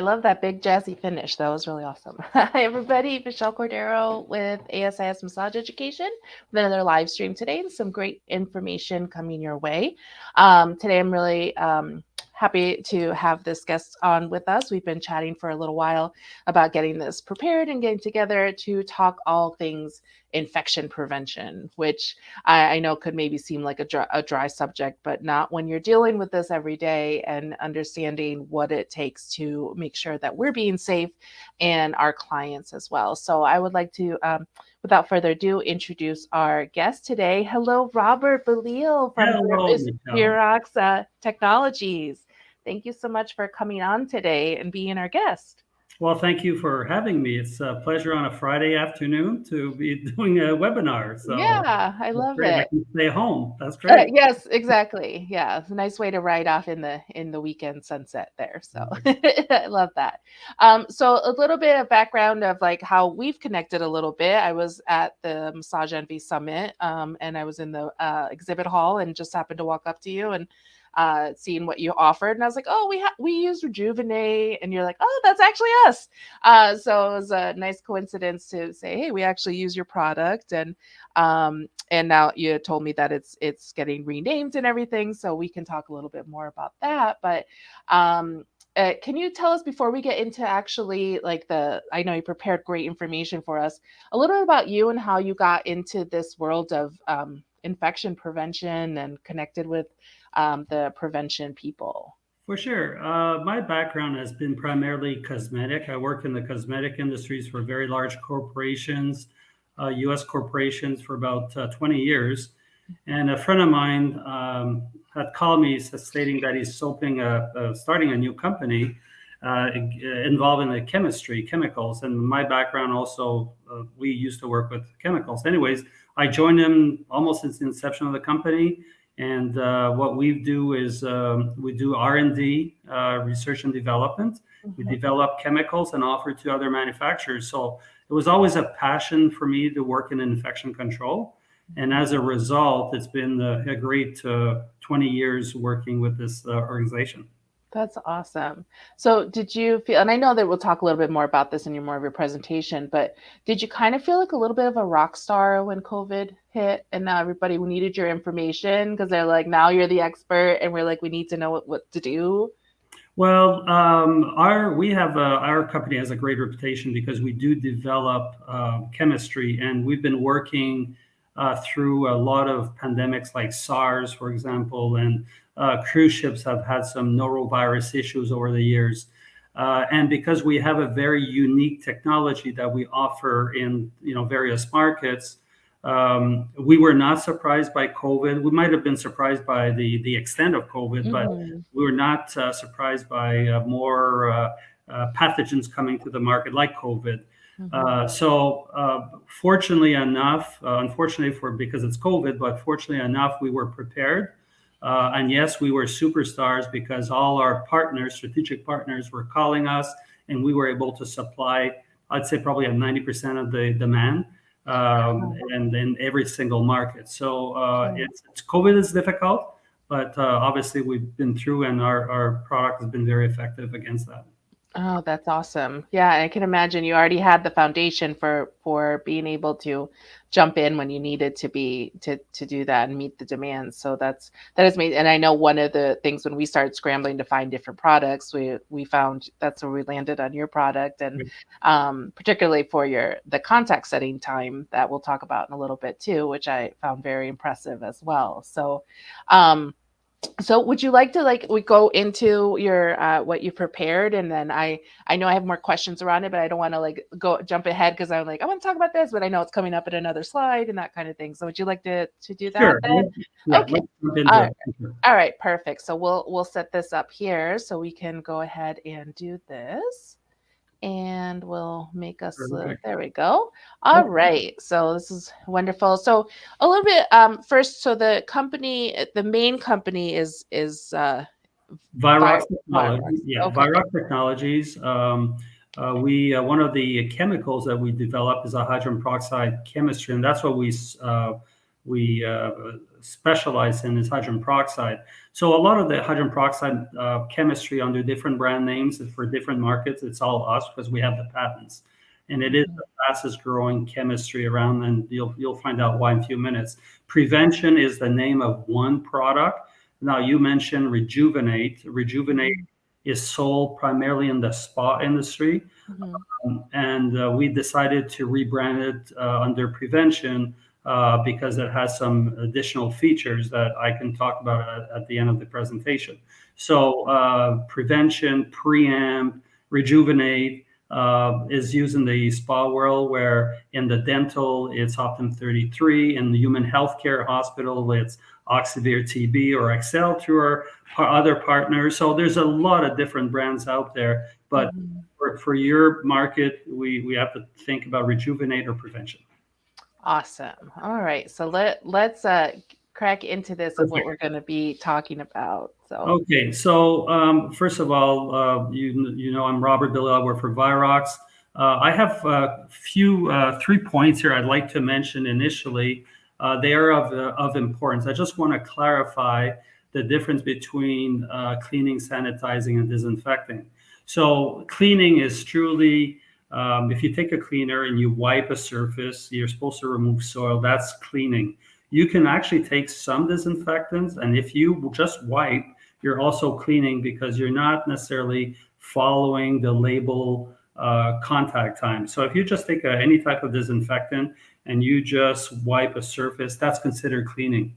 love that big jazzy finish. That was really awesome. Hi, everybody. Michelle Cordero with ASIS Massage Education with another live stream today and some great information coming your way. Today, I'm really happy to have this guest on with us. We've been chatting for a little while about getting this prepared and getting together to talk all things infection prevention, which I know could maybe seem like a dry subject, but not when you're dealing with this every day and understanding what it takes to make sure that we're being safe and our clients as well. So I would like to, without further ado, introduce our guest today. Hello, Robert Belisle from Hello, Michelle. Virox Technologies. Thank you so much for coming on today and being our guest. Well, thank you for having me. It's a pleasure on a Friday afternoon to be doing a webinar. So Yeah, I that's love great. I it. can stay home. That's great. Yes, exactly. Yeah, it's a nice way to ride off in the weekend sunset there. So I love that. So a little bit of background of like how we've connected a little bit. I was at the Massage Envy Summit, and I was in the exhibit hall and just happened to walk up to you and seeing what you offered, and I was like, "Oh, we use Rejuvenate," and you're like, "Oh, that's actually us." So it was a nice coincidence to say, "Hey, we actually use your product," and now you told me that it's getting renamed and everything, so we can talk a little bit more about that. But can you tell us before we get into actually like I know you prepared great information for us, a little bit about you and how you got into this world of infection prevention and connected with the prevention people? For sure. My background has been primarily cosmetic. I worked in the cosmetic industries for very large corporations, U.S. corporations for about 20 years. And a friend of mine had called me stating that he's starting a new company involving the chemicals. And my background also, we used to work with chemicals. Anyways, I joined him almost since the inception of the company. And what we do is we do R&D, research and development. We Mhm. develop chemicals and offer to other manufacturers. So it was always a passion for me to work in infection control. And as a result, it's been a great 20 years working with this organization. That's awesome. So did you feel, and I know that we'll talk a little bit more about this in your more of your presentation, but did you kind of feel like a little bit of a rock star when COVID hit and now everybody needed your information because they're like, now you're the expert and we're like, we need to know what to do? Well, our company has a great reputation because we do develop chemistry, and we've been working through a lot of pandemics like SARS, for example, and cruise ships have had some norovirus issues over the years. And because we have a very unique technology that we offer in various markets, we were not surprised by COVID. We might have been surprised by the extent of COVID, but Mhm. we were not surprised by more pathogens coming to the market like COVID. Mhm. Fortunately enough, unfortunately because it's COVID, but fortunately enough, we were prepared. And yes, we were superstars because all our partners, strategic partners, were calling us, and we were able to supply, I'd say, probably at 90% of the demand, and in every single market. So Okay. it's COVID is difficult, but obviously we've been through, and our product has been very effective against that. Oh, that's awesome. Yeah, I can imagine you already had the foundation for being able to jump in when you needed to be to do that and meet the demands. So that is made. And I know one of the things when we started scrambling to find different products, we found that's where we landed on your product, and particularly for the contact setting time that we'll talk about in a little bit too, which I found very impressive as well. Um, so would you like to we go into your what you prepared, and then I know I have more questions around it, but I don't want to like go jump ahead because I'm like I want to talk about this, but I know it's coming up in another slide and that kind of thing. So would you like to do that Sure. then? Yeah, Okay. let's jump All into right. it. Sure. All right, perfect. So we'll set this up here so we can go ahead and do this. And we'll make us Perfect. there we go. All Okay. right, so this is wonderful. So a little bit first, so the main company is Virox Virox. Technology, yeah, Okay. Virox Technologies. We one of the chemicals that we develop is a hydrogen peroxide chemistry, and that's what we specialize in is hydrogen peroxide. So a lot of the hydrogen peroxide chemistry under different brand names for different markets, it's all us because we have the patents. And it is Mhm. the fastest growing chemistry around, and you'll find out why in a few minutes. Prevention is the name of one product. Now you mentioned Rejuvenate. Rejuvenate Mhm. is sold primarily in the spa industry, Mhm. and we decided to rebrand it under Prevention because it has some additional features that I can talk about at the end of the presentation. So Prevention, Preamp, Rejuvenate is used in the spa world, where in the dental it's Optum 33, in the human healthcare hospital it's Oxivir TB or Excel through our other partners. So there's a lot of different brands out there, but Mhm. for your market, we have to think about Rejuvenate or Prevention. Awesome. All right. So let's crack into this of what Perfect. we're going to be talking about. So, Okay, so first of all, you know I'm Robert Belisle. I work for Virox. I have a few 3 points here I'd like to mention initially. They are of importance. I just want to clarify the difference between cleaning, sanitizing, and disinfecting. So cleaning is truly, if you take a cleaner and you wipe a surface, you're supposed to remove soil. That's cleaning. You can actually take some disinfectants, and if you just wipe, you're also cleaning because you're not necessarily following the label contact time. So if you just take any type of disinfectant and you just wipe a surface, that's considered cleaning.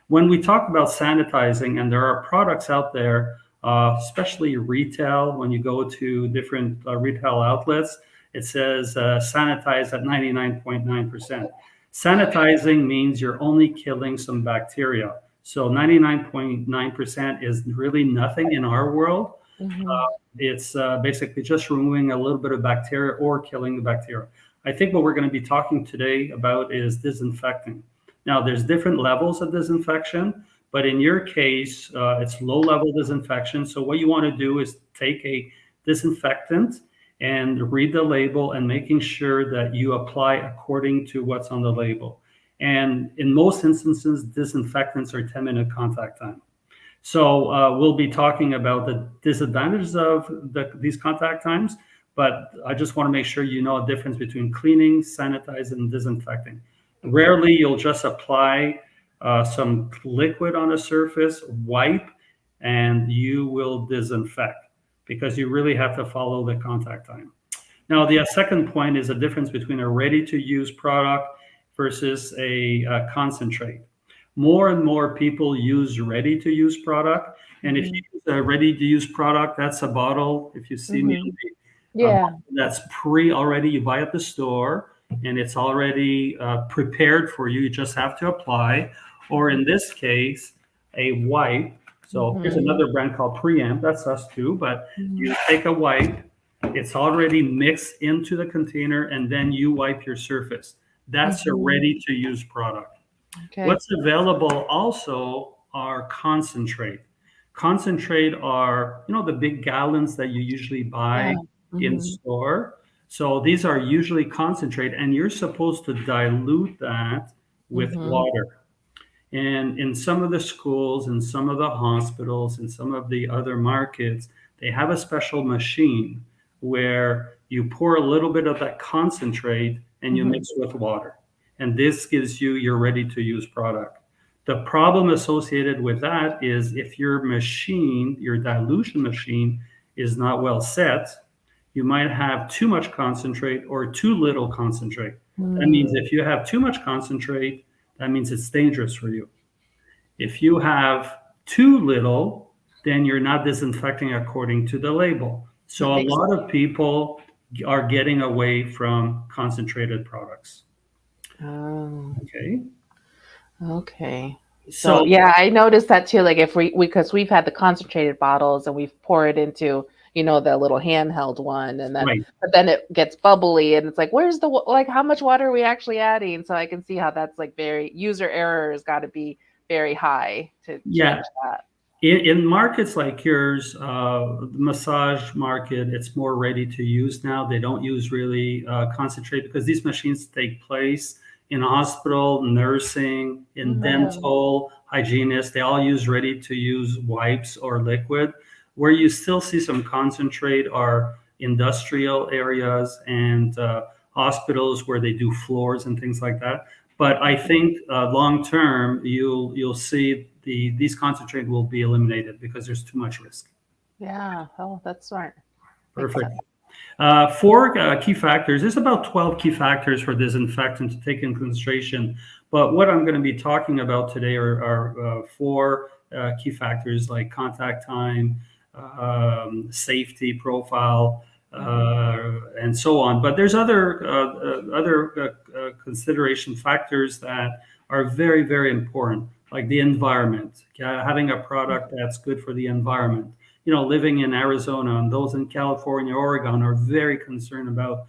When we talk about sanitizing, and there are products out there, especially retail, when you go to different retail outlets, it says sanitize at 99.9%. Sanitizing means you're only killing some bacteria. So 99.9% is really nothing in our world. mhm. It's basically just removing a little bit of bacteria or killing the bacteria. I think what we're going to be talking today about is disinfecting. Now, there's different levels of disinfection, but in your case, it's low level disinfection. So what you want to do is take a disinfectant and read the label and making sure that you apply according to what's on the label. And in most instances, disinfectants are 10-minute contact time. So we'll be talking about the disadvantages of these contact times, but I just want to make sure you know a difference between cleaning, sanitizing, and disinfecting. Rarely you'll just apply some liquid on a surface, wipe, and you will disinfect because you really have to follow the contact time. Now, the second point is a difference between a ready-to-use product versus a concentrate. More and more people use ready-to-use product, and if you Mhm. use a ready-to-use product, that's a bottle. If you see me, Mhm. a Yeah. bottle that's already you buy at the store, and it's already prepared for you. You just have to apply, or in this case, a wipe. So here's Mhm. another brand called Preamp. That's us too, but you Mhm. take a wipe, it's already mixed into the container, and then you wipe your surface. That's a Mhm. ready to use product. Okay. What's available also are concentrate. Concentrate are, the big gallons that you usually Yeah. buy in Mhm. store. So these are usually concentrate, and you're supposed to dilute that with Mhm. water. And in some of the schools, in some of the hospitals, in some of the other markets, they have a special machine where you pour a little bit of that concentrate and you Mhm. mix with water. And this gives you your ready to use product. The problem associated with that is if your machine, your dilution machine, is not well set, you might have too much concentrate or too little concentrate. That means Mm. if you have too much concentrate, that means it's dangerous for you. If you have too little, then you're not disinfecting according to the label. That So a makes lot of people are getting away from concentrated products. Oh, Okay. okay. So So, yeah, I noticed that too. Like if we because we've had the concentrated bottles and we've poured it into, the little handheld one, and then right. but then it gets bubbly and it's like, where's like how much water are we actually adding? So I can see how that's like very user error has got to be very high to Yeah. change that. In markets like yours, the massage market, it's more ready to use now. They don't use really concentrate because these machines take place in hospital, nursing, in Wow. dental, hygienists, they all use ready to use wipes or liquid. Where you still see some concentrate are industrial areas and hospitals where they do floors and things like that. But I think long term, you'll see these concentrate will be eliminated because there's too much risk. Yeah. Oh, that's smart. Makes Perfect. sense. Four key factors. There's about 12 key factors for disinfectant to take in consideration. But what I'm going to be talking about today are four key factors like contact time, safety profile, Mhm. and so on. But there's other consideration factors that are very, very important, like the environment, having a product that's good for the environment. Living in Arizona and those in California, Oregon are very concerned about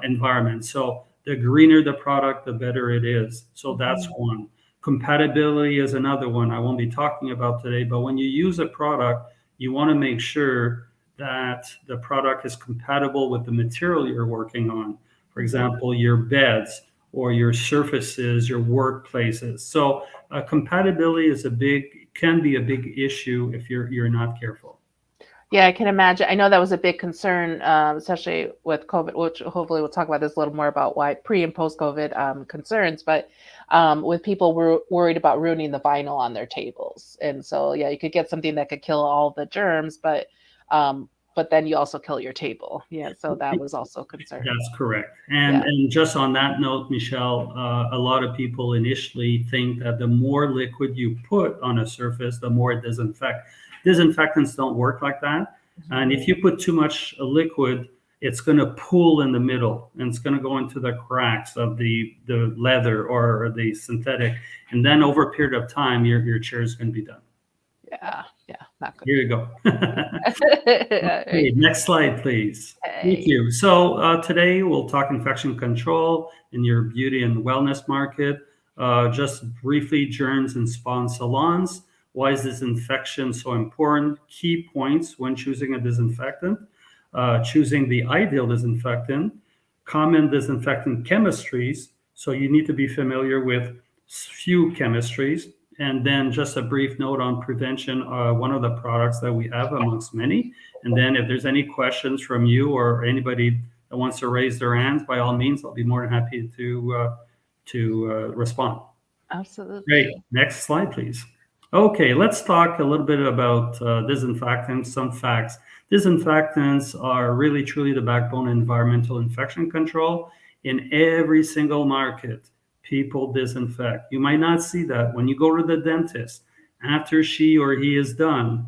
environment. So the greener the product, the better it is. So that's Mhm. one. Compatibility is another one I won't be talking about today. But when you use a product, you want to make sure that the product is compatible with the material you're working on. For Mhm. example, your beds or your surfaces, your workplaces. So compatibility can be a big issue if you're not careful. Yeah, I can imagine. I know that was a big concern, especially with COVID, which hopefully we'll talk about this a little more about why pre and post COVID concerns, but with people were worried about ruining the vinyl on their tables. And so, yeah, you could get something that could kill all the germs, but then you also kill your table. Yeah, so that was also a concern. That's correct. And Yeah. and just on that note, Michelle, a lot of people initially think that the more liquid you put on a surface, the more it disinfect. Disinfectants don't work like that. And Mhm. if you put too much liquid, it's going to pool in the middle and it's going to go into the cracks of the leather or the synthetic. And then over a period of time, your chair is going to be done. Yeah, yeah, not good. Here you go. Right. Okay, next slide, please. Thank Hey. you. So today we'll talk infection control in your beauty and wellness market. Just briefly, germs in spa and salons. Why is this infection so important? Key points when choosing a disinfectant. Choosing the ideal disinfectant. Common disinfectant chemistries. So you need to be familiar with few chemistries. And then just a brief note on prevention, one of the products that we have amongst many. And then if there's any questions from you or anybody that wants to raise their hands, by all means, I'll be more than happy to respond. Great. Absolutely. Next slide, please. Okay, let's talk a little bit about disinfectants, some facts. Disinfectants are really truly the backbone of environmental infection control. In every single market, people disinfect. You might not see that when you go to the dentist. After she or he is done,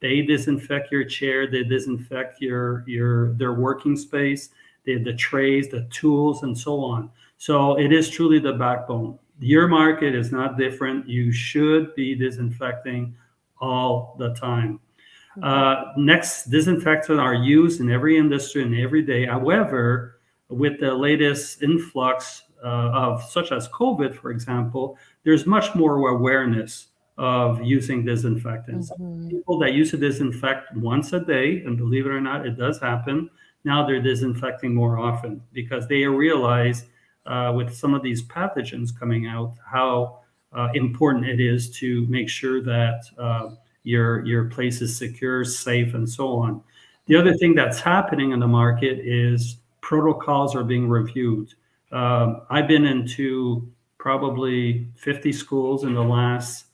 they disinfect your chair, they disinfect your their working space, the trays, the tools, and so on. So it is truly the backbone. Your market is not different. You should be disinfecting all the time. Mhm. Next, disinfectants are used in every industry and every day. However, with the latest influx of such as COVID, for example, there's much more awareness of using disinfectants. Mhm. People that used to disinfect once a day, and believe it or not, it does happen. Now they're disinfecting more often because they realize with some of these pathogens coming out how important it is to make sure that your place is secure, safe, and so on. The other Mhm. thing that's happening in the market is protocols are being reviewed. I've been into probably 50 schools in the last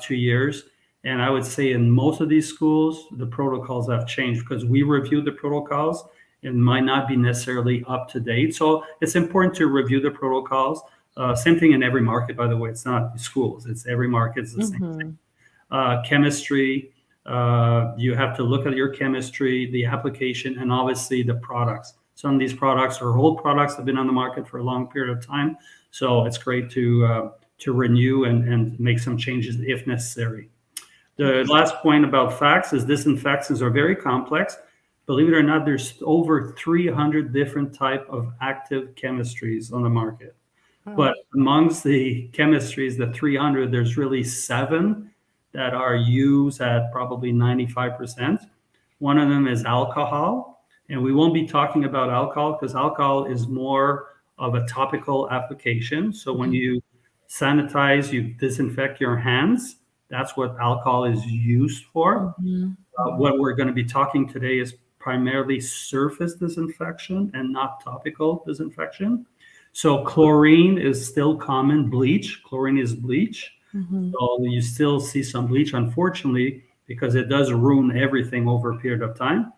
2 years, and I would say in most of these schools the protocols have changed because we review the protocols and might not be necessarily up to date. So it's important to review the protocols. Same thing in every market, by the way. It's not schools; it's every market. It's the same Mhm. chemistry. You have to look at your chemistry, the application, and obviously the products. Some of these products are old products that have been on the market for a long period of time, so it's great to renew and make some changes if necessary. The Yes. last point about facts is disinfectants are very complex. Believe it or not, there's over 300 different type of active chemistries on the market. Oh. But amongst the chemistries, the 300, there's really seven that are used at probably 95%. One of them is alcohol. And we won't be talking about alcohol because alcohol is more of a topical application. So when you sanitize, you disinfect your hands. That's what alcohol is used for. Mhm. Mhm. What we're going to be talking today is primarily surface disinfection and not topical disinfection. So chlorine is still common. Bleach, chlorine is bleach. Mhm. So you still see some bleach, unfortunately, because it does ruin everything over a period of time.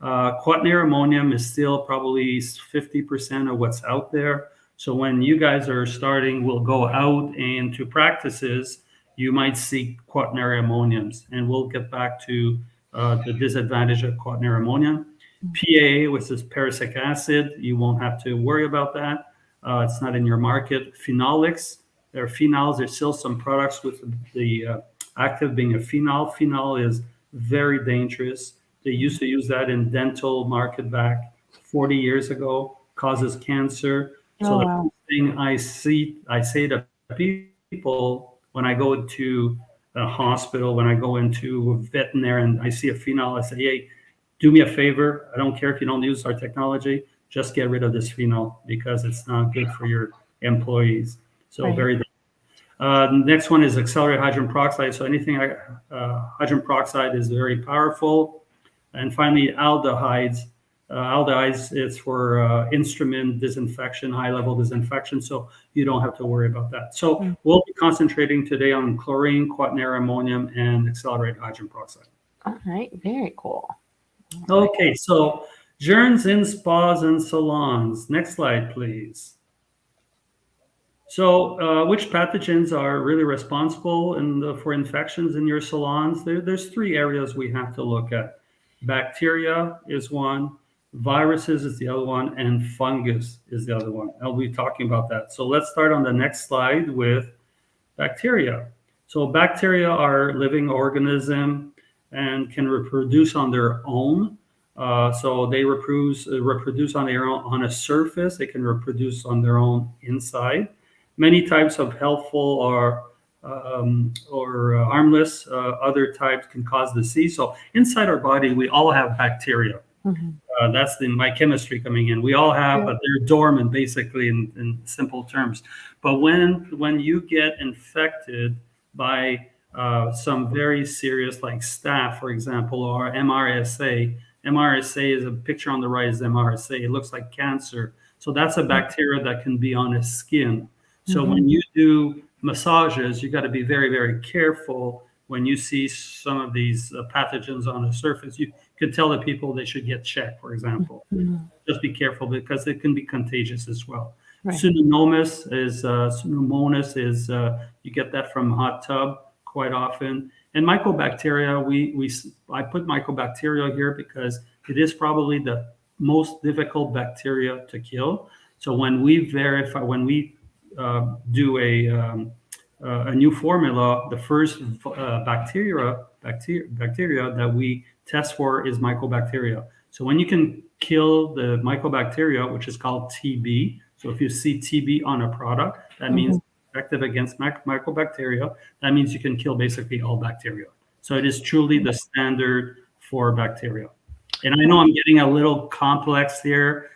Quaternary ammonium is still probably 50% of what's out there. So when you guys are starting, we'll go out into practices, you might see quaternary ammoniums, and we'll get back to the disadvantage of quaternary ammonium. PAA, which is peracic acid, you won't have to worry about that. It's not in your market. Phenolics, there are phenols. There's still some products with the active being a phenol. Phenol is very dangerous. They used to use that in dental market back 40 years ago, causes cancer. So Oh, the wow. first thing I say to people when I go to a hospital, when I go into a veterinary and I see a phenol, I say, hey, do me a favor. I don't care if you don't use our technology, just get rid of this phenol because it's not good for your employees. So Right. very next one is accelerated hydrogen peroxide. So anything hydrogen peroxide is very powerful. And finally, aldehydes. Aldehydes is for instrument disinfection, high level disinfection. So you don't have to worry about that. So Mm. we'll be concentrating today on chlorine, quaternary ammonium, and accelerated hydrogen peroxide. All right. Very cool. All right. Okay, so germs in spas and salons. Next slide, please. So, which pathogens are really responsible for infections in your salons? There's three areas we have to look at. Bacteria is one, viruses is the other one, and fungus is the other one. I'll be talking about that. So let's start on the next slide with bacteria. So bacteria are living organism and can reproduce on their own. So they reproduce on their own on a surface. They can reproduce on their own inside. Many types of helpful or harmless. Other types can cause disease. So inside our body, we all have bacteria. Mhm. That's my chemistry coming in. We all have, Yeah. but they're dormant basically in simple terms. But when you get infected by some very serious, like staph, for example, or MRSA, MRSA is a picture on the right is MRSA. It looks like cancer. So that's a bacteria that can be on the skin. So Mhm. when you do massages, you got to be very, very careful when you see some of these pathogens on the surface. You could tell the people they should get checked, for example. Mhm. Just be careful because it can be contagious as well. Right. Pseudomonas is you get that from hot tub quite often. And mycobacteria, I put mycobacteria here because it is probably the most difficult bacteria to kill. So when we do a new formula, the first bacteria that we test for is mycobacteria. So when you can kill the mycobacteria, which is called TB, so if you see TB on a product, that means Mhm. effective against mycobacteria. That means you can kill basically all bacteria. So it is truly the standard for bacteria. And I know I'm getting a little complex here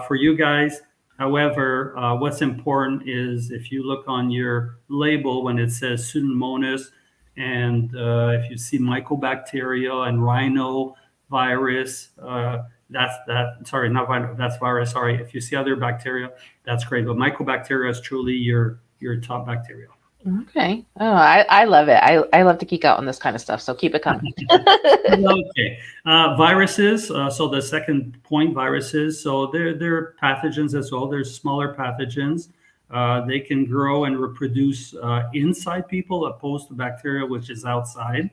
for you guys. However, what's important is if you look on your label when it says Pseudomonas, and if you see mycobacteria and rhinovirus, that's that. Sorry, not rhino, that's virus. Sorry. If you see other bacteria, that's great. But mycobacteria is truly your top bacteria. Okay. Oh, I love it. I love to geek out on this kind of stuff. So keep it coming. Okay. Viruses. So the second point, viruses. So they're pathogens as well. They're smaller pathogens. They can grow and reproduce inside people, opposed to bacteria, which is outside.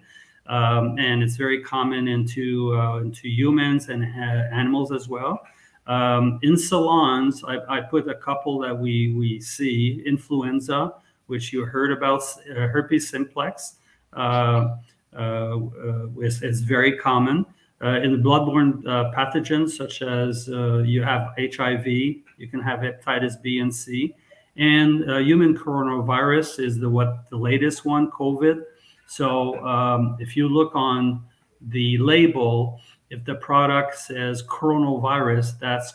And it's very common into humans and animals as well. In salons, I put a couple that we see: influenza, which you heard about, herpes simplex. Uh, is very common. In the bloodborne pathogens, such as you have HIV, you can have hepatitis B and C, and human coronavirus is the latest one, COVID. So if you look on the label, if the product says coronavirus, that's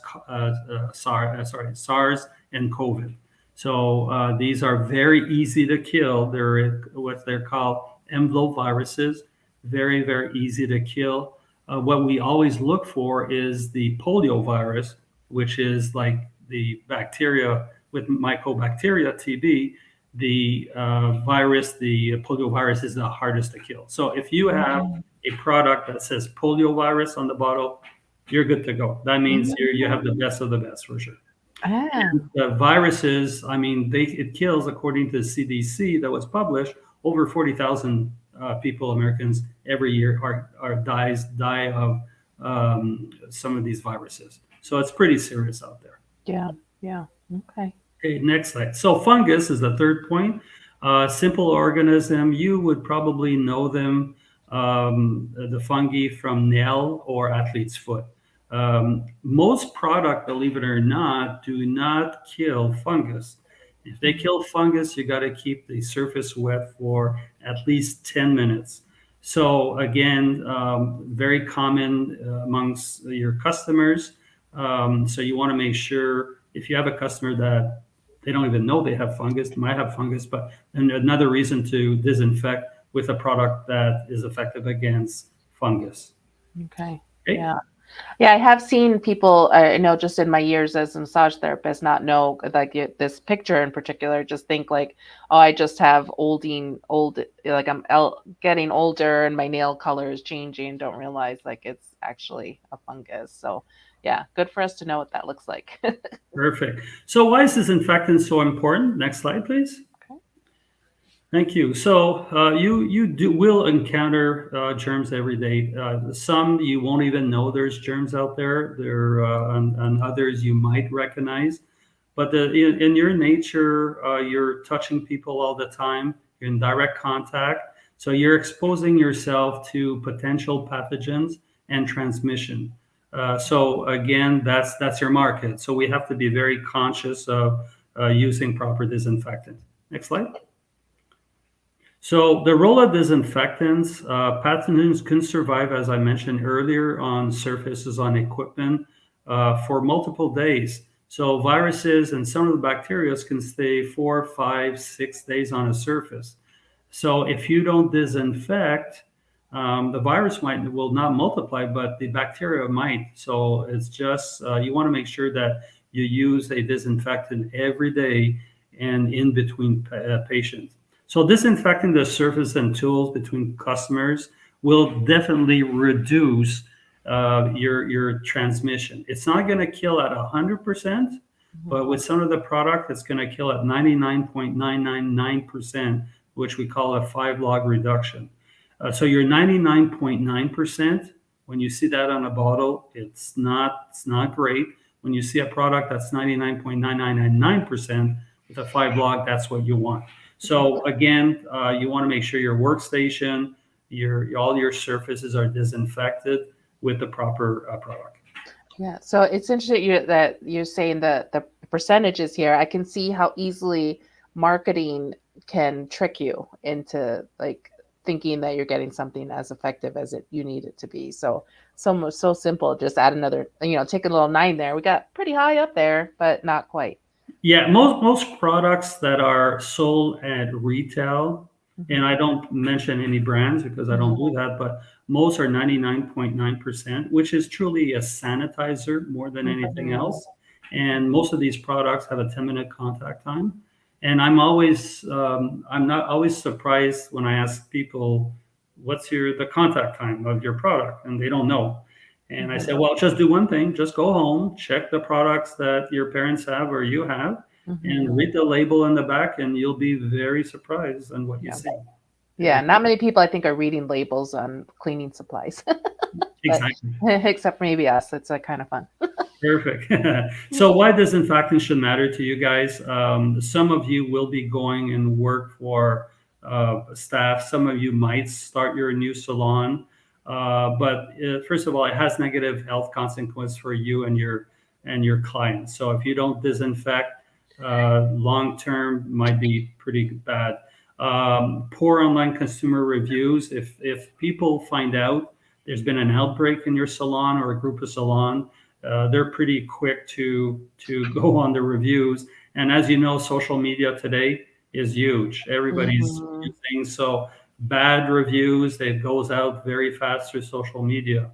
SARS and COVID. So these are very easy to kill. They're what they're called enveloviruses, very, very easy to kill. What we always look for is the poliovirus, which is like the bacteria with Mycobacteria TB. The virus, the poliovirus, is the hardest to kill. So if you have Mm. a product that says poliovirus on the bottle, you're good to go. That means you have the best of the best for sure. Ah, The viruses, I mean, it kills, according to the CDC that was published, over 40,000 people, Americans, every year die of some of these viruses. So it's pretty serious out there. yeah, yeah. Okay. Okay, next slide. So fungus is the third point. Simple organism, you would probably know them, the fungi from nail or athlete's foot. Most product, believe it or not, do not kill fungus. If they kill fungus, you got to keep the surface wet for at least 10 minutes. So again, very common amongst your customers. So you want to make sure if you have a customer that they don't even know they have fungus, they might have fungus, but and another reason to disinfect with a product that is effective against fungus. Okay. Okay. Yeah. Yeah, I have seen people, I know just in my years as a massage therapist, not know like this picture in particular, just think like, oh, I just have like getting older and my nail color is changing. Don't realize like it's actually a fungus. So yeah, good for us to know what that looks like. Perfect. So why is disinfectant so important? Next slide, please. Okay. Thank you. So you will encounter germs every day. Some you won't even know there's germs out there. And others you might recognize. But in your nature, you're touching people all the time. You're in direct contact, so you're exposing yourself to potential pathogens and transmission. So again, that's your market. So we have to be very conscious of using proper disinfectant. Next slide. So the role of disinfectants, pathogens can survive, as I mentioned earlier, on surfaces, on equipment for multiple days. So viruses and some of the bacteria can stay 4, 5, 6 days on a surface. So if you don't disinfect, the virus will not multiply, but the bacteria might. So it's just you want to make sure that you use a disinfectant every day and in between patients. So disinfecting the surface and tools between customers will definitely reduce your transmission. It's not going to kill at 100%, but with some of the product, it's going to kill at 99.999%, which we call a 5-log reduction. So your 99.9%, when you see that on a bottle, it's not great. When you see a product that's 99.9999% with a 5-log, that's what you want. So again, you want to make sure your workstation, all your surfaces are disinfected with the proper product. Yeah. So it's interesting that you're saying the percentages here. I can see how easily marketing can trick you into like thinking that you're getting something as effective as you need it to be. So so simple. Just add another, take a little 9 there. We got pretty high up there, but not quite. Yeah, most products that are sold at retail, and I don't mention any brands because I don't do that, but most are 99.9%, which is truly a sanitizer more than anything else. And most of these products have a 10-minute contact time. And I'm not always surprised when I ask people, what's the contact time of your product? And they don't know. And I said, well, just do one thing. Just go home, check the products that your parents have or you have, and read the label in the back, and you'll be very surprised on what you see. Yeah, not many people, I think, are reading labels on cleaning supplies. Exactly. Except maybe us. It's kind of fun. Perfect. So why disinfecting should matter to you guys? Some of you will be going and work for staff. Some of you might start your new salon. But first of all, it has negative health consequences for you and your clients. So if you don't disinfect, long term might be pretty bad. Poor online consumer reviews. If people find out there's been an outbreak in your salon or a group of salon, they're pretty quick to go on the reviews And as you know, social media today is huge. Everybody's Mhm. using, so bad reviews, it goes out very fast through social media.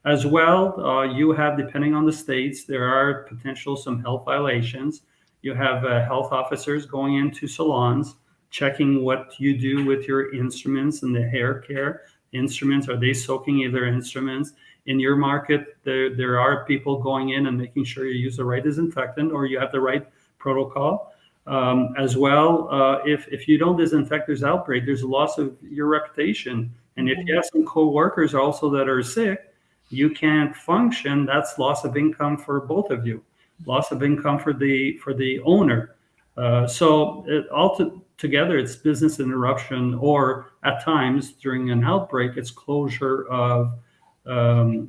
As well, you have, depending on the states, there are potential some health violations. You have health officers going into salons, checking what you do with your instruments and the hair care instruments. Are they soaking in their instruments? In your market, there are people going in and making sure you use the right disinfectant or you have the right protocol. As well, if you don't disinfect, there's outbreak, there's a loss of your reputation. And if you Mhm. have some co-workers also that are sick, you can't function. That's loss of income for both of you, loss of income for the owner. Together, it's business interruption, or at times during an outbreak, it's closure of the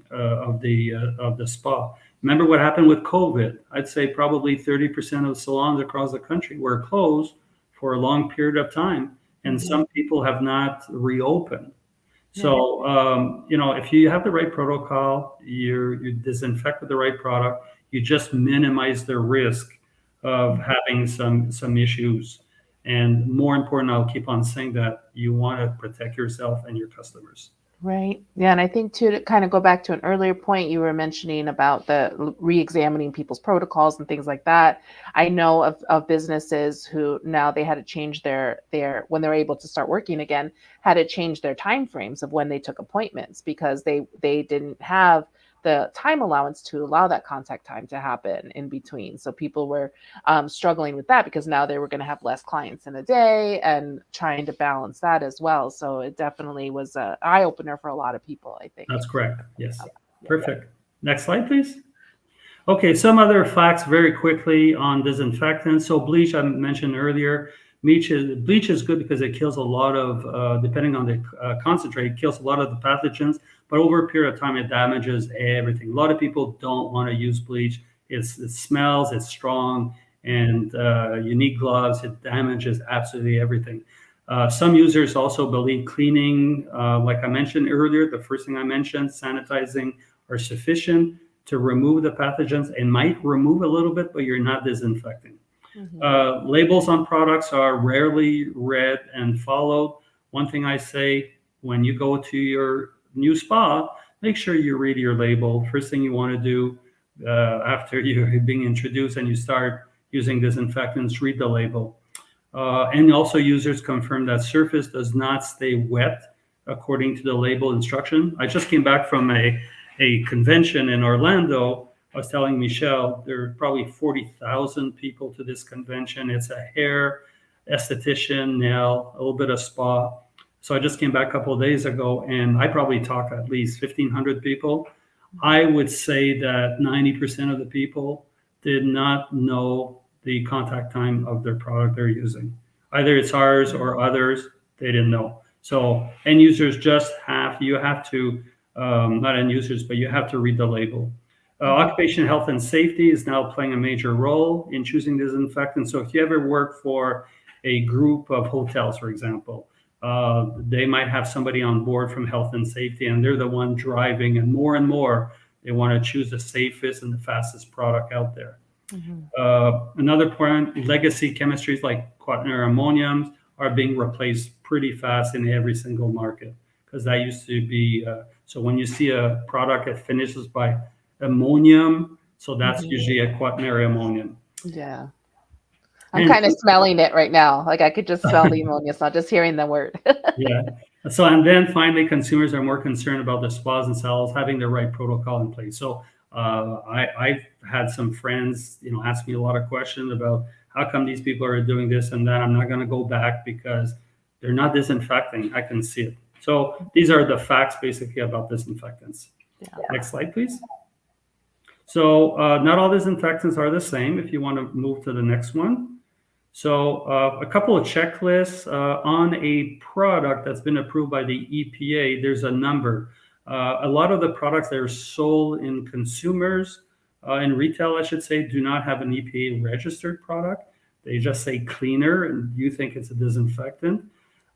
spa. Remember what happened with COVID? I'd say probably 30% of salons across the country were closed for a long period of time, and Mhm. some people have not reopened. Yeah. So, if you have the right protocol, you disinfect with the right product, you just minimize the risk of having some issues. And more important, I'll keep on saying that you want to protect yourself and your customers. Right. Yeah. And I think too, to kind of go back to an earlier point you were mentioning about the re-examining people's protocols and things like that. I know of businesses who now they had to change their when they're able to start working again, had to change their time frames of when they took appointments because they didn't have the time allowance to allow that contact time to happen in between. So people were struggling with that because now they were going to have less clients in a day and trying to balance that as well. So it definitely was an eye opener for a lot of people, I think. That's correct. Yes. Yeah. Perfect. Next slide, please. Okay, some other facts very quickly on disinfectants. So bleach, I mentioned earlier. Bleach is good because it kills a lot of, depending on the concentrate, it kills a lot of the pathogens. But over a period of time, it damages everything. A lot of people don't want to use bleach. It smells, it's strong, and you need gloves. It damages absolutely everything. Some users also believe cleaning, like I mentioned earlier, the first thing I mentioned, sanitizing, are sufficient to remove the pathogens. It might remove a little bit, but you're not disinfecting. Hmm. Labels on products are rarely read and followed. One thing I say, when you go to your new spa, make sure you read your label. First thing you want to do after you're being introduced and you start using disinfectants, read the label. And also users confirm that surface does not stay wet according to the label instruction. I just came back from a convention in Orlando. I was telling Michelle, there are probably 40,000 people to this convention. It's a hair, esthetician, nail, a little bit of spa. So I just came back a couple of days ago, and I probably talked at least 1,500 people. I would say that 90% of the people did not know the contact time of their product they're using. Either it's ours or others, they didn't know. So end users you have to, not end users, but you have to read the label. Occupation health and safety is now playing a major role in choosing disinfectants. So if you ever work for a group of hotels, for example, they might have somebody on board from health and safety, and they're the one driving, and more, they want to choose the safest and the fastest product out there. Hmm. Another point, legacy chemistries like quaternary ammoniums are being replaced pretty fast in every single market because that used to be. So when you see a product that finishes by ammonium, so that's Hmm. usually a quaternary ammonium. Yeah. I'm And kind of smelling it right now. Like I could just smell the ammonia. It's not just hearing the word. yeah. So, and then finally, consumers are more concerned about the spas and salons having the right protocol in place. So, I've had some friends, ask me a lot of questions about how come these people are doing this and that. I'm not going to go back because they're not disinfecting. I can see it. So, these are the facts basically about disinfectants. Yeah. Next slide, please. So, not all disinfectants are the same. If you want to move to the next one. So a couple of checklists on a product that's been approved by the EPA. There's a number. A lot of the products that are sold in consumers, in retail, I should say, do not have an EPA registered product. They just say cleaner, and you think it's a disinfectant.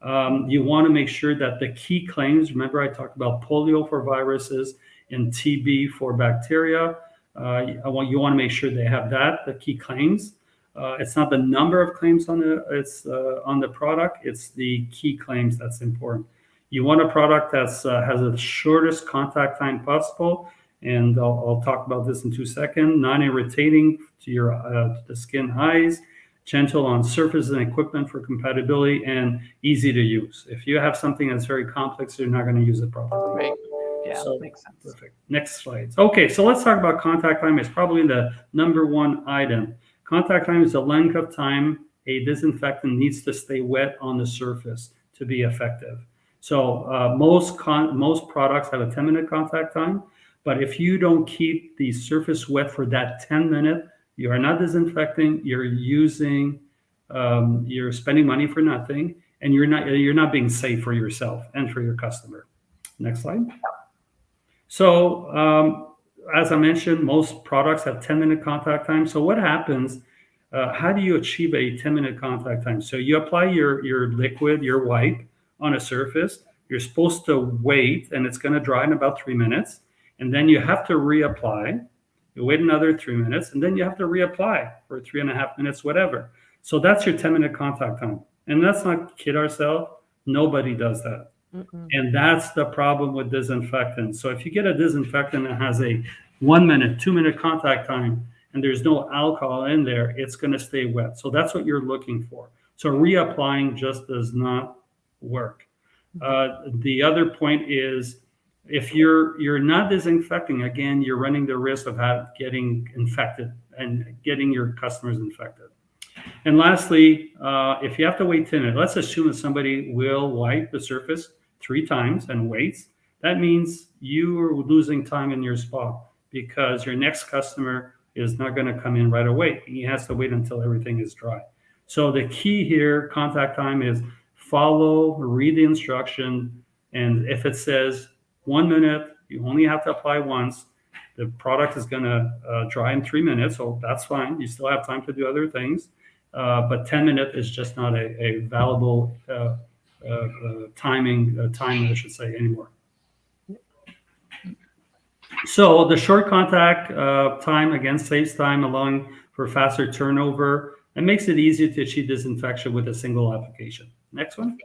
You want to make sure that the key claims. Remember, I talked about polio for viruses and TB for bacteria. You want to make sure they have that, the key claims. It's not the number of claims on the product. It's the key claims that's important. You want a product that's has the shortest contact time possible, and I'll talk about this in 2 seconds. Non-irritating to the skin, eyes, gentle on surfaces and equipment for compatibility, and easy to use. If you have something that's very complex, you're not going to use it properly. Right. Yeah, So makes sense. perfect. Next slide. Okay, so let's talk about contact time. It's probably the number one item. Contact time is the length of time a disinfectant needs to stay wet on the surface to be effective. So most products have a 10-minute contact time, but if you don't keep the surface wet for that 10-minute, you are not disinfecting. You're you're spending money for nothing, and you're not being safe for yourself and for your customer. Next slide. So, as I mentioned, most products have 10-minute contact time. So what happens? How do you achieve a 10-minute contact time? So you apply your liquid, your wipe on a surface. You're supposed to wait, and it's going to dry in about 3 minutes. And then you have to reapply. You wait another 3 minutes, and then you have to reapply for 3.5 minutes, whatever. So that's your 10-minute contact time. And let's not kid ourselves. Nobody does that. Mm-mm. And that's the problem with disinfectants. So if you get a disinfectant that has a 1 minute, 2 minute contact time, and there's no alcohol in there, it's going to stay wet. So that's what you're looking for. So reapplying just does not work. The other point is, if you're not disinfecting, again, you're running the risk of getting infected and getting your customers infected. And lastly, if you have to wait 10 minutes, let's assume that somebody will wipe the surface 3 times and waits. That means you are losing time in your spa because your next customer is not going to come in right away. He has to wait until everything is dry. So the key here, contact time, is read the instruction. And if it says 1 minute, you only have to apply once. The product is going to dry in 3 minutes. So that's fine. You still have time to do other things. But 10 minutes is just not a valuable time, I should say, anymore. So the short contact time, again, saves time, allowing for faster turnover, and makes it easier to achieve disinfection with a single application. Next one.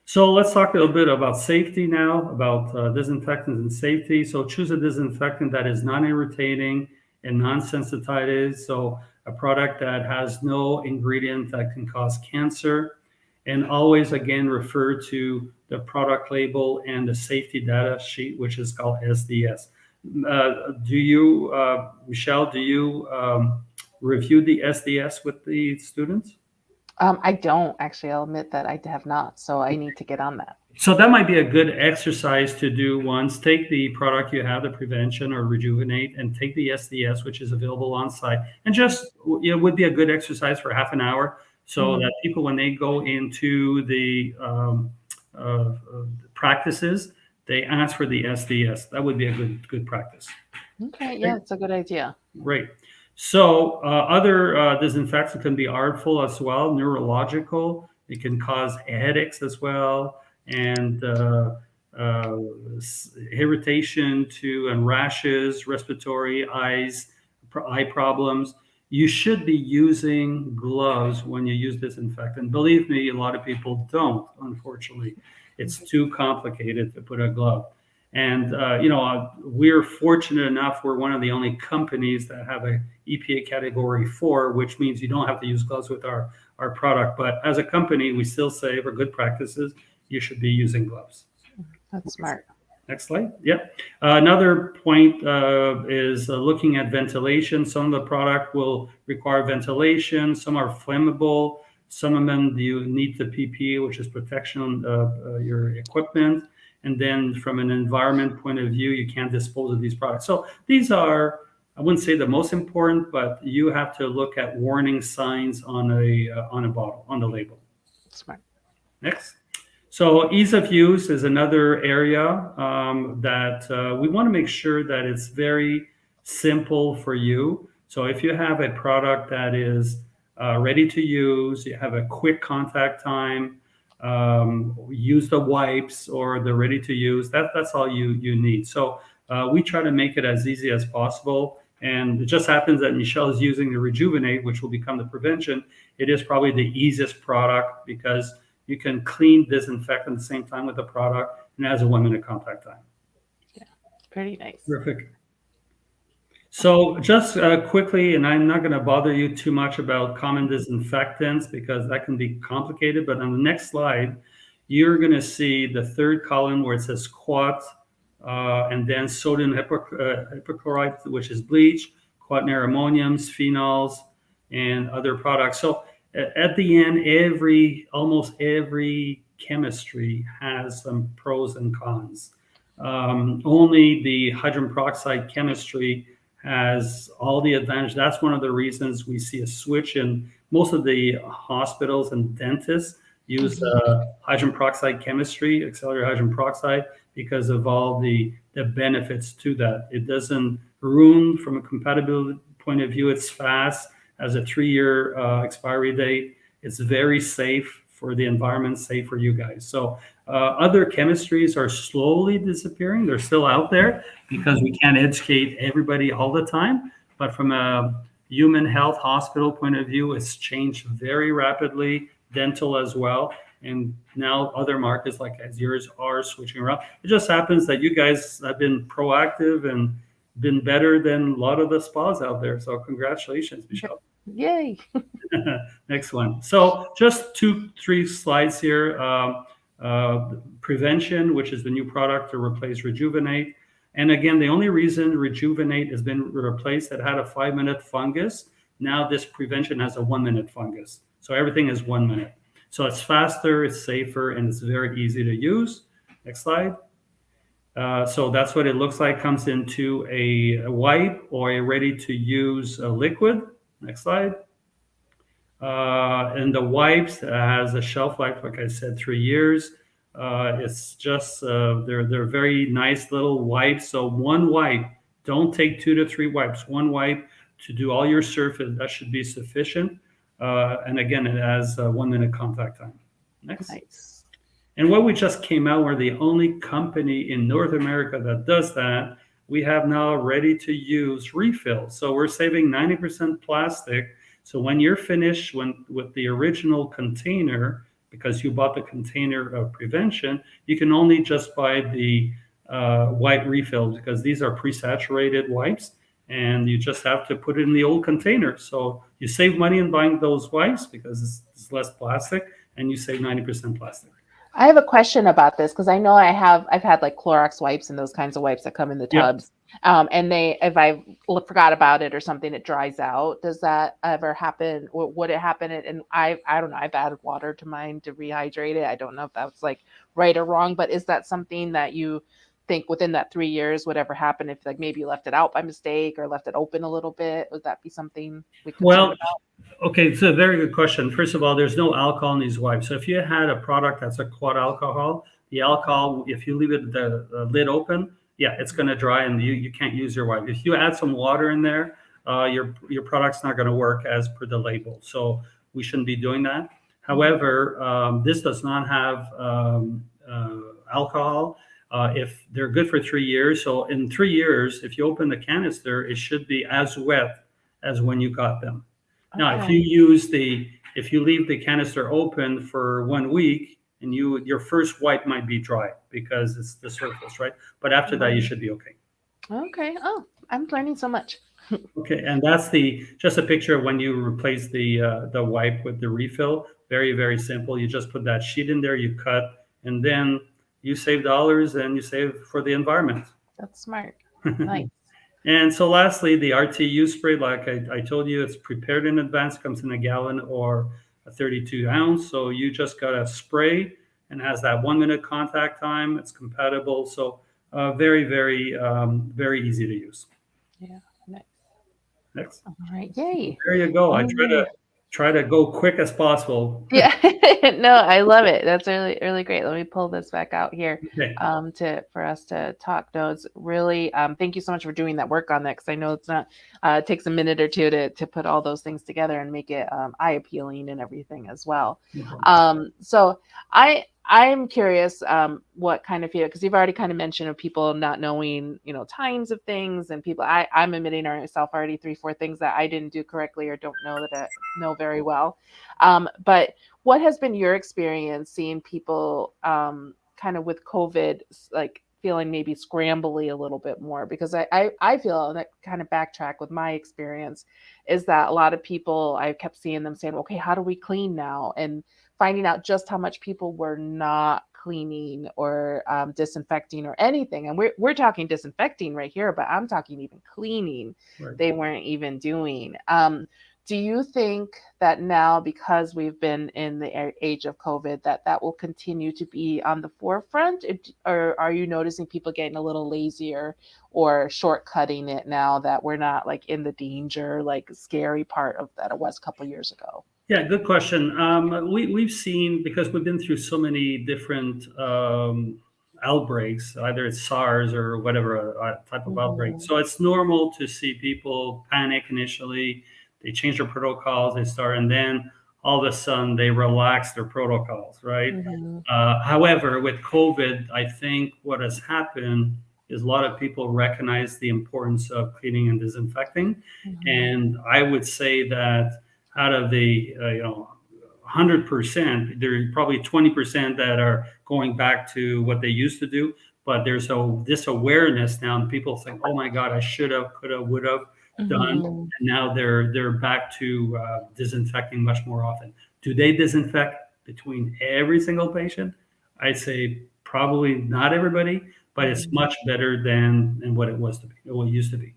So let's talk a little bit about safety now, about disinfectants and safety. So choose a disinfectant that is non-irritating and non-sensitizing. So a product that has no ingredient that can cause cancer. And always, again, refer to the product label and the safety data sheet, which is called SDS. Michelle, do you review the SDS with the students? I don't actually. I'll admit that I have not. So I need to get on that. So that might be a good exercise to do once. Take the product you have, the Prevention or Rejuvenate, and take the SDS, which is available on site, and just it would be a good exercise for half an hour, so that people, when they go into the practices, they ask for the SDS. That would be a good practice. Okay, yeah, it's a good idea. Great. So other disinfectants can be harmful as well, neurological. It can cause headaches as well, and irritation and rashes, respiratory, eye problems. You should be using gloves when you use disinfectant. Believe me, a lot of people don't, unfortunately. It's too complicated to put a glove. And, we're fortunate enough, we're one of the only companies that have a EPA category 4, which means you don't have to use gloves with our product. But as a company, we still say for good practices, you should be using gloves. That's smart. Next slide. Yep. Another point is looking at ventilation. Some of the product will require ventilation. Some are flammable. Some of them you need the PPE, which is protection on your equipment. And then from an environment point of view, you can't dispose of these products. So these are, I wouldn't say the most important, but you have to look at warning signs on a bottle, on the label. Smart. Next. So ease of use is another area that we want to make sure that it's very simple for you. So if you have a product that is ready to use, you have a quick contact time, use the wipes or the ready to use, that's all you need. So we try to make it as easy as possible. And it just happens that Michelle is using the Rejuvenate, which will become the prevention. It is probably the easiest product because you can clean, disinfect at the same time with the product, and it has a 1 minute contact time. Yeah, pretty nice. Terrific. So just quickly, and I'm not going to bother you too much about common disinfectants because that can be complicated. But on the next slide, you're going to see the third column where it says quat, and then sodium hypochlorite, which is bleach, quaternary ammoniums, phenols, and other products. So at the end, almost every chemistry has some pros and cons. Only the hydrogen peroxide chemistry has all the advantage. That's one of the reasons we see a switch in most of the hospitals and dentists use hydrogen peroxide chemistry, accelerated hydrogen peroxide, because of all the benefits to that. It doesn't ruin from a compatibility point of view. It's fast, has a 3-year expiry date. It's very safe for the environment, safe for you guys. So other chemistries are slowly disappearing. They're still out there because we can't educate everybody all the time. But from a human health hospital point of view, it's changed very rapidly, dental as well. And now other markets like as yours are switching around. It just happens that you guys have been proactive and been better than a lot of the spas out there. So congratulations, Michelle. Yay. Next one. So just 3 slides here. Prevention, which is the new product to replace Rejuvenate. And again, the only reason Rejuvenate has been replaced, it had a 5-minute fungus. Now this prevention has a 1-minute fungus. So everything is 1 minute. So it's faster, it's safer, and it's very easy to use. Next slide. So that's what it looks like. Comes into a wipe or a ready-to-use liquid. Next slide. And the wipes has a shelf life, like I said, 3 years. It's just they're very nice little wipes. So one wipe, don't take 2 to 3 wipes. One wipe to do all your surface, that should be sufficient. And again, it has a 1-minute contact time. Next. Nice. And what we just came out, we're the only company in North America that does that. We have now ready to use refills. So we're saving 90% plastic. So when you're finished with the original container, because you bought the container of prevention, you can only just buy the wipe refills because these are pre-saturated wipes and you just have to put it in the old container. So you save money in buying those wipes because it's less plastic and you save 90% plastic. I have a question about this because I know I've had like Clorox wipes and those kinds of wipes that come in the tubs. Yep. And if I forgot about it or something, it dries out. Does that ever happen? Or would it happen? And I don't know. I've added water to mine to rehydrate it. I don't know if that's like right or wrong, but is that something that you think within that 3 years would ever happen if like maybe you left it out by mistake or left it open a little bit? Would that be something we could think about? Okay, it's a very good question. First of all, there's no alcohol in these wipes. So if you had a product that's a quad alcohol, the alcohol, if you leave it the lid open, yeah, it's going to dry and you can't use your wipe. If you add some water in there, your product's not going to work as per the label. So we shouldn't be doing that. However, this does not have alcohol. If they're good for 3 years, so in 3 years, if you open the canister, it should be as wet as when you got them. Now, if you leave the canister open for 1 week and your first wipe might be dry because it's the surface, right? But after that, you should be okay. Okay. Oh, I'm learning so much. Okay, and that's just a picture of when you replace the wipe with the refill. Very, very simple. You just put that sheet in there, you cut, and then you save dollars and you save for the environment. That's smart. Nice. And so lastly, the RTU spray, like I told you, it's prepared in advance, comes in a gallon or a 32 ounce. So you just got to spray and has that 1-minute contact time. It's compatible. So very, very, very easy to use. Yeah. Nice. Next. All right. Yay. There you go. I try to go quick as possible. Yeah. No, I love it. That's really, really great. Let me pull this back out here for us to talk. No, it's really, thank you so much for doing that work on that. Cause I know it's not, it takes a minute or two to put all those things together and make it eye appealing and everything as well. So I'm curious what kind of feedback, because you've already kind of mentioned of people not knowing, times of things, and people. I'm admitting to myself already three, four things that I didn't do correctly or don't know that I know very well. But what has been your experience seeing people kind of with COVID, like feeling maybe scrambly a little bit more? Because I feel that kind of backtrack with my experience is that a lot of people, I kept seeing them saying, okay, how do we clean now? And finding out just how much people were not cleaning or disinfecting or anything. And we're talking disinfecting right here, but I'm talking even cleaning. Right. They weren't even doing. Do you think that now, because we've been in the age of COVID, that that will continue to be on the forefront, or are you noticing people getting a little lazier or shortcutting it now that we're not like in the danger, like scary part of that it was a couple years ago? Yeah, good question. We've seen, because we've been through so many different outbreaks, either it's SARS or whatever type of outbreak. Hmm. So it's normal to see people panic initially. They change their protocols, they start, and then all of a sudden they relax their protocols, right? Hmm. However, with COVID, I think what has happened is a lot of people recognize the importance of cleaning and disinfecting. Hmm. And I would say that out of the 100%, there's probably 20% that are going back to what they used to do. But there's this awareness now, and people think, "Oh my God, I should have, could have, would have done." Hmm. And now they're back to disinfecting much more often. Do they disinfect between every single patient? I'd say probably not everybody, but it's Hmm. much better than what it was to be, what it used to be.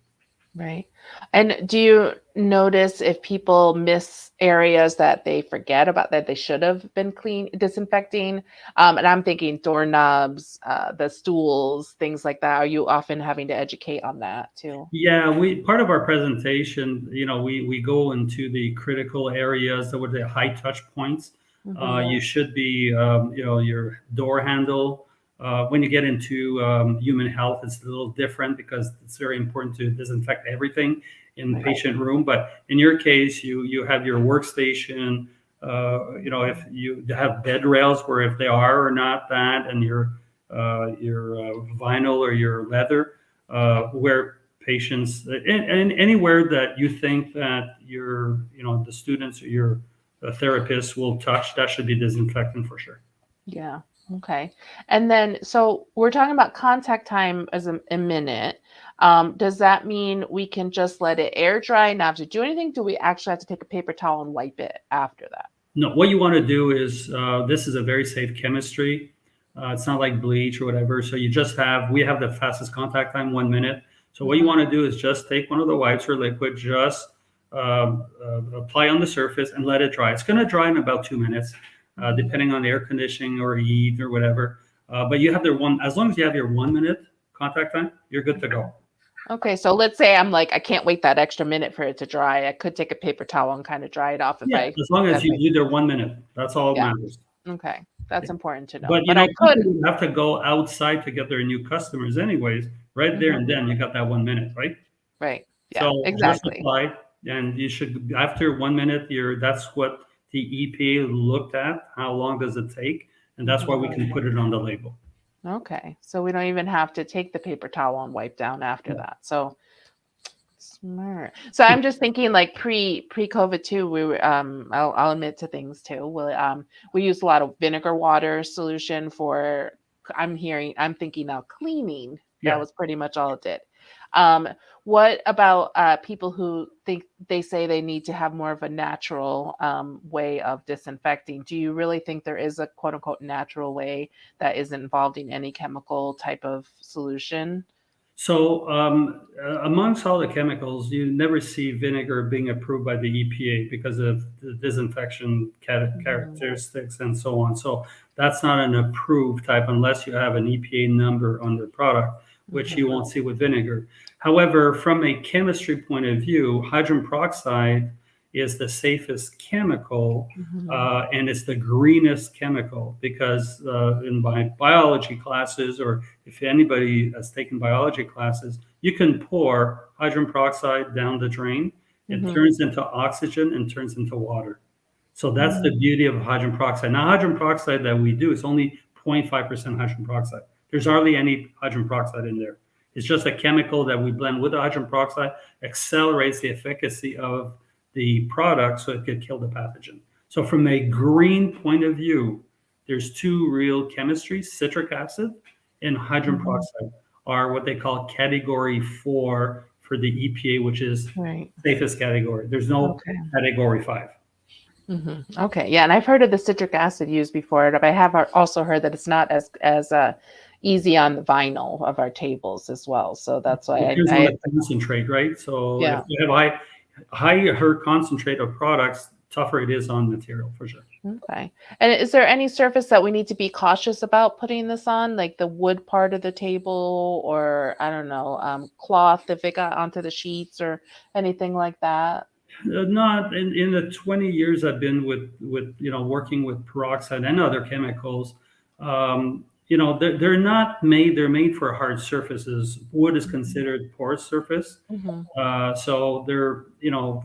Right. And do you notice if people miss areas that they forget about that they should have been disinfecting? And I'm thinking doorknobs, the stools, things like that. Are you often having to educate on that too? Yeah, we part of our presentation, we go into the critical areas that were the high touch points. Hmm. You should be, your door handle. When you get into human health, it's a little different because it's very important to disinfect everything in the Right. patient room. But in your case, you have your workstation. If you have bed rails, where if they are or not that, and your vinyl or your leather, where patients and anywhere that you think that the students or your therapists will touch, that should be disinfectant for sure. Yeah. Okay. And then, so we're talking about contact time as a minute. Does that mean we can just let it air dry, not have to do anything? Do we actually have to take a paper towel and wipe it after that? No, what you want to do is, this is a very safe chemistry. It's not like bleach or whatever. So we have the fastest contact time, 1 minute. So what you Hmm. want to do is just take one of the wipes or liquid, just apply on the surface and let it dry. It's going to dry in about 2 minutes, Hmm. depending on the air conditioning or heat or whatever. But as long as you have your 1 minute contact time, you're good to go. Okay, so let's say I'm like, I can't wait that extra minute for it to dry. I could take a paper towel and kind of dry it off if Yeah, I, as long as if you I, do their 1 minute, that's all that yeah. matters. Okay, that's important to know. But But I people could. would have to go outside to get their new customers anyways. Right there and Mhm. then you got that 1 minute, right? Right. Yeah. So just Exactly. apply, and you should, after 1 minute, that's what the EPA looked at. How long does it take? And that's why we Mhm. can put it on the label. Okay, so we don't even have to take the paper towel and wipe down after Yeah. that. So smart. So I'm just thinking like pre-COVID too, we were I'll admit to things too. We used a lot of vinegar water solution for I'm thinking now cleaning. That Yeah. was pretty much all it did. Um what about people who think they say they need to have more of a natural way of disinfecting? Do you really think there is a quote unquote natural way that isn't involving any chemical type of solution? So, amongst all the chemicals, you never see vinegar being approved by the EPA because of the disinfection Mhm. characteristics and so on. So, that's not an approved type unless you have an EPA number on the product, which you Mhm. won't see with vinegar. However, from a chemistry point of view, hydrogen peroxide is the safest chemical, Mhm. and it's the greenest chemical because in my biology classes, or if anybody has taken biology classes, you can pour hydrogen peroxide down the drain. It Mhm. turns into oxygen and turns into water. So that's the Mm. beauty of hydrogen peroxide. Now, hydrogen peroxide that we do is only 0.5% hydrogen peroxide. There's hardly any hydrogen peroxide in there. It's just a chemical that we blend with the hydrogen peroxide, accelerates the efficacy of the product so it could kill the pathogen. So from a green point of view, there's two real chemistries, citric acid and hydrogen Mhm. peroxide are what they call category 4 for the EPA, which is Right. safest category. There's no Okay. category 5. Okay. Yeah, and I've heard of the citric acid used before, but I have also heard that it's not as easy on the vinyl of our tables as well. So that's why Depends on I the concentrate, right? So if yeah. you have higher concentrate of products, tougher it is on material for sure. Okay. And is there any surface that we need to be cautious about putting this on, like the wood part of the table, or I don't know, cloth if it got onto the sheets or anything like that? Not in the 20 years I've been with working with peroxide and other chemicals. They're not made. They're made for hard surfaces. Wood is Mhm. considered porous surface. Mhm. So they're,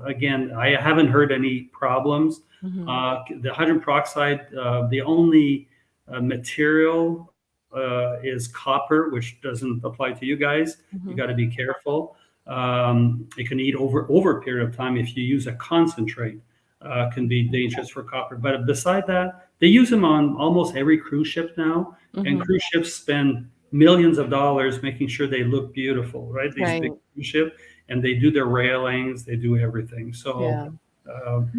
again, I haven't heard any problems. Mhm. The hydrogen peroxide, the only material is copper, which doesn't apply to you guys. You Mhm. got to be careful. It can eat over a period of time if you use a concentrate. Can be dangerous for copper. But beside that, they use them on almost every cruise ship now, and Mhm. cruise ships spend millions of dollars making sure they look beautiful, right? These big Right. cruise ships, and they do their railings, they do everything. So, Yeah.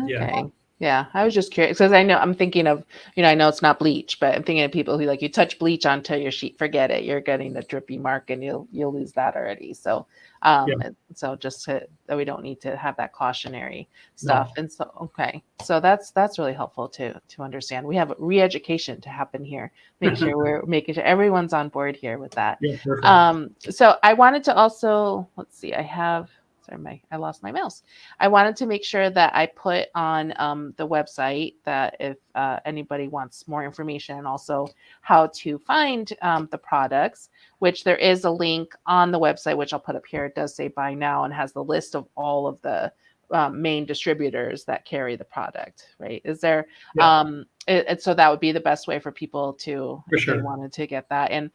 yeah, Okay. Yeah, I was just curious because I know I'm thinking of, I know it's not bleach, but I'm thinking of people who like you touch bleach onto your sheet, forget it. You're getting a drippy mark and you'll lose that already. So yeah, so just that we don't need to have that cautionary stuff. no, And so okay. So that's really helpful to understand. We have re-education to happen here. Make sure we're making sure everyone's on board here with that. yeah, perfect. So I wanted to also, let's see, I lost my mouse. I wanted to make sure that I put on the website that if anybody wants more information and also how to find the products, which there is a link on the website, which I'll put up here. It does say buy now and has the list of all of the main distributors that carry the product, right? Is there, Yeah, so that would be the best way for people to, for if they sure. wanted to get that. And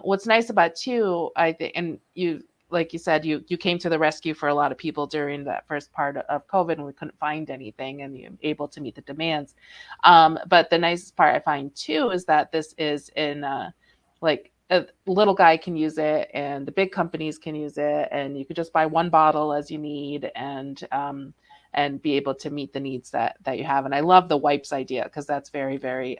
what's nice about too, I think, and you, like you said, you came to the rescue for a lot of people during that first part of COVID when we couldn't find anything and you're able to meet the demands. But the nicest part I find too is that this is in like a little guy can use it and the big companies can use it and you could just buy one bottle as you need and be able to meet the needs that you have. And I love the wipes idea because that's very very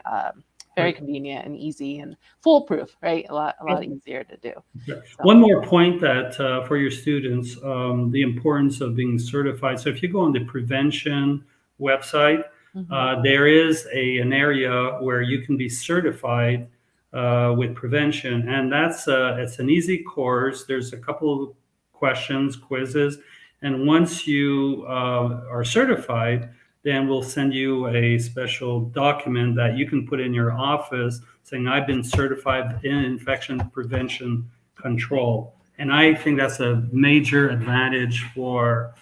Right. convenient and easy and foolproof, right? A lot Yep. easier to do. Okay. So. One more point that for your students, the importance of being certified. So if you go on the prevention website, Mhm. there is an area where you can be certified with prevention, and it's an easy course. There's a couple of questions, quizzes, and once you are certified, then we'll send you a special document that you can put in your office saying, I've been certified in infection prevention control. And I think that's a major advantage for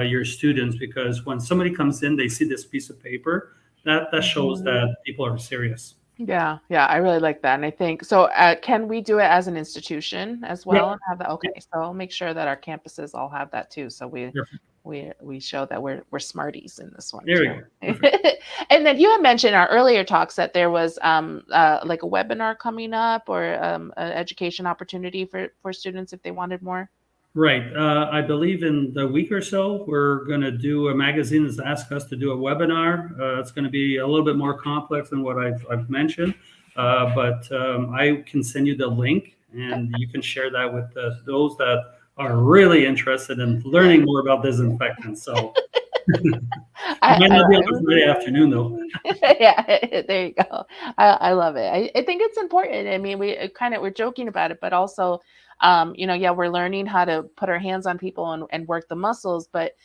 your students because when somebody comes in, they see this piece of paper, that shows Mhm. that people are serious. Yeah, yeah, I really like that, and I think so. Can we do it as an institution as well and Yep. have that? Yep. Okay, so I'll make sure that our campuses all have that too, so we Perfect. we we show that we're smarties in this one There too. you go. Perfect. And then you had mentioned in our earlier talks that there was like a webinar coming up or an education opportunity for students if they wanted more. Right. I believe in the week or so, we're going to do a magazine has asked us to do a webinar. It's going to be a little bit more complex than what I've mentioned, but I can send you the link and you can share that with those that are really interested in learning more about disinfectants. So it I, might not be on a Friday afternoon, though. I yeah, there you go. I love it. I think it's important. I mean, we're joking about it, but also, yeah, we're learning how to put our hands on people and work the muscles, but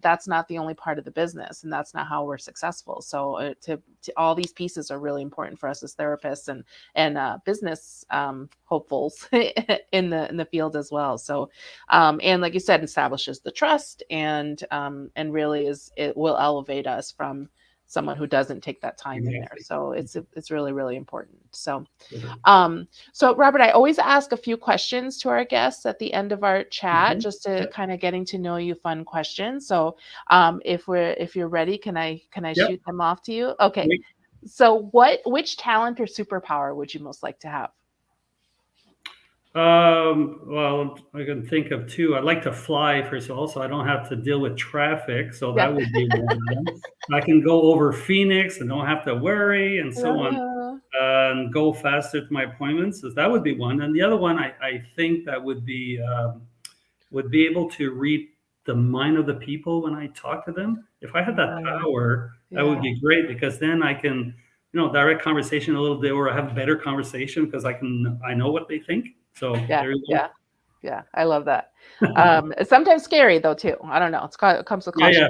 that's not the only part of the business, and that's not how we're successful. So to all these pieces are really important for us as therapists and business hopefuls in the field as well. So and like you said, establishes the trust and really it will elevate us from someone who doesn't take that time in there. Exactly. So it's really, really important. So Perfect. so Robert, I always ask a few questions to our guests at the end of our chat, Mhm. just to Yep. kind of getting to know you, fun questions. So if you're ready, can I Yep. shoot them off to you? Okay. Great. So which talent or superpower would you most like to have? Well, I can think of two. I'd like to fly, first of all, so I don't have to deal with traffic. So Yeah. that would be one of them. I can go over Phoenix and don't have to worry and so on, Uh, and go faster to my appointments. So that would be one. And the other one, I think that would be able to read the mind of the people when I talk to them. If I had that uh, power, that would yeah. be great because then I can, direct conversation a little bit, or have better conversation because I know what they think. So Yeah. there you Yeah. Yeah. I love that. go. It's sometimes scary though too. I don't know. It comes with Yeah, caution.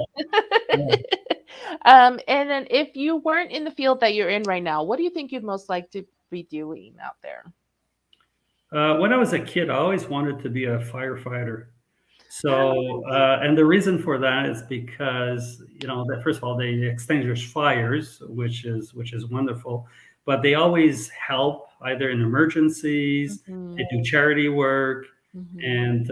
yeah, yeah. And then if you weren't in the field that you're in right now, what do you think you'd most like to be doing out there? When I was a kid, I always wanted to be a firefighter. So, Oh, and the reason for that is because that first of all they extinguish fires, which is wonderful, but they always help either in emergencies. They mhm, do charity work, mhm. and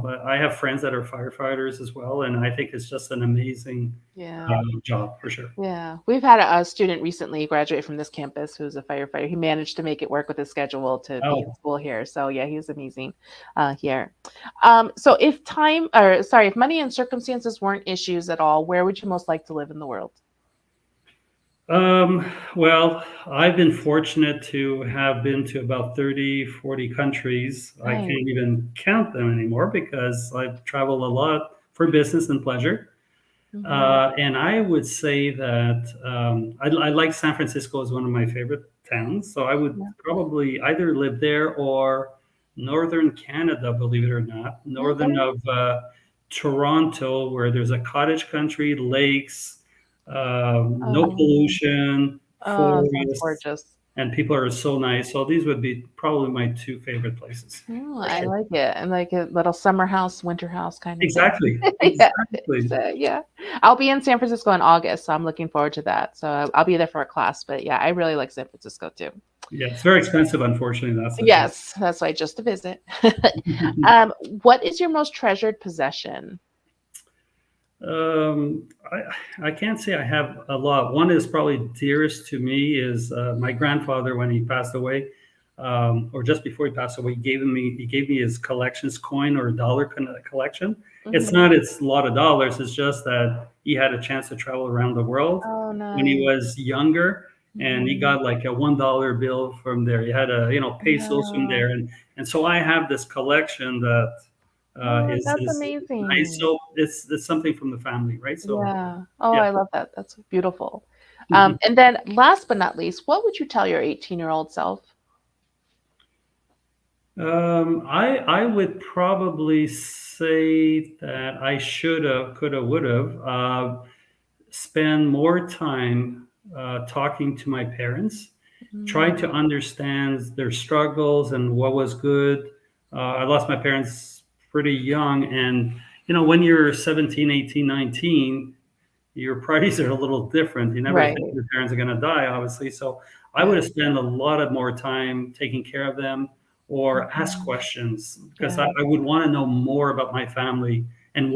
but I have friends that are firefighters as well, and I think it's just an amazing Yeah. job for sure. Yeah. We've had a student recently graduate from this campus who's a firefighter. He managed to make it work with his schedule to be in Oh, school here. So yeah, he's amazing here. So if money and circumstances weren't issues at all, where would you most like to live in the world? Well, I've been fortunate to have been to about 30, 40 countries. I Nice. can't even count them anymore because I've traveled a lot for business and pleasure. Hmm. And I would say that I like San Francisco as one of my favorite towns. So I would Yeah. probably either live there or northern Canada, believe it or not, northern Okay. of Toronto, where there's a cottage country, lakes, no Um, pollution, oh, sounds forests, gorgeous. and people are so nice. So these would be probably my two favorite places Oh, for I sure. like it. I like a little summer house, winter house kind of thing. Exactly. Yeah. Exactly. Yeah. I'll be in San Francisco in August, so I'm looking forward to that. So I'll be there for a class, but yeah, I really like San Francisco too. Yeah, it's very expensive, unfortunately. That's the thing. Yes, that's why just to visit. What is your most treasured possession? Um, I can't say I have a lot. One is probably dearest to me is my grandfather when he passed away, or just before he passed away. He gave me his collections coin or dollar collection. It's Mhm. not it's a lot of dollars. It's just that he had a chance to travel around the world Oh, when he nice. was younger, and he Mhm. got like a $1 bill from there. He had a pesos from Yeah. there, and so I have this collection that Oh, that's is nice. amazing. So it's something from the family, right? So Yeah. Oh, yeah. I love that. That's beautiful. And then last but not least, what would you tell your 18-year-old self? I would probably say that I should have, could have, would have spend more time talking to my parents, try Mm, to understand their struggles and what was good. I lost my parents pretty young, and when you're 17, 18, 19, your priorities are a little different. You never think right. your parents are going to die, obviously. So I would Yeah. have spent a lot of more time taking care of them or ask Mhm. questions because I, Yeah. I would want to know more about my family and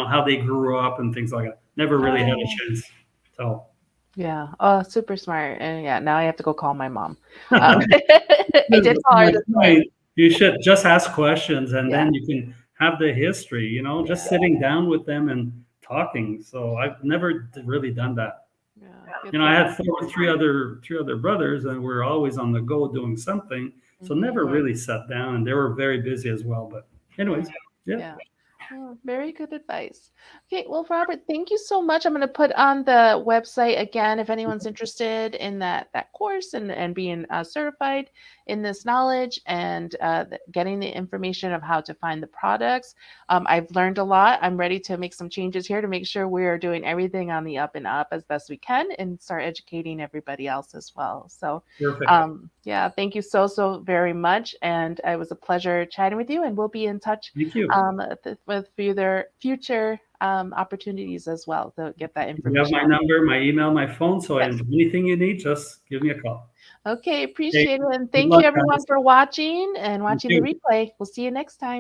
how they grew up and things like that. Never really had a Oh, chance. So yeah. Oh, super smart. And yeah, now I have to go call my mom. I did call her my this morning. point, you should just ask questions and Yeah. then you can have the history, just Yeah. sitting down with them and talking. So I've never really done that. Yeah. Good I for had you. three other brothers, and we're always on the go doing something. So never Mhm. really sat down, and they were very busy as well. But Yeah. anyways, yeah, Yeah. Oh, very good advice. Okay, well, Robert, thank you so much. I'm going to put on the website again if anyone's interested in that course and being certified in this knowledge and getting the information of how to find the products. I've learned a lot. I'm ready to make some changes here to make sure we are doing everything on the up and up as best we can and start educating everybody else as well. So, perfect. yeah, thank you so very much, and it was a pleasure chatting with you. And we'll be in touch Thank you. with with future opportunities as well to get that You have information my out. number, my email, my phone. So Yes. anything you need, just give me a call. Okay, Hey, appreciate it. And good thank you luck, everyone guys. for watching and Thank watching the you. replay. We'll see you next time.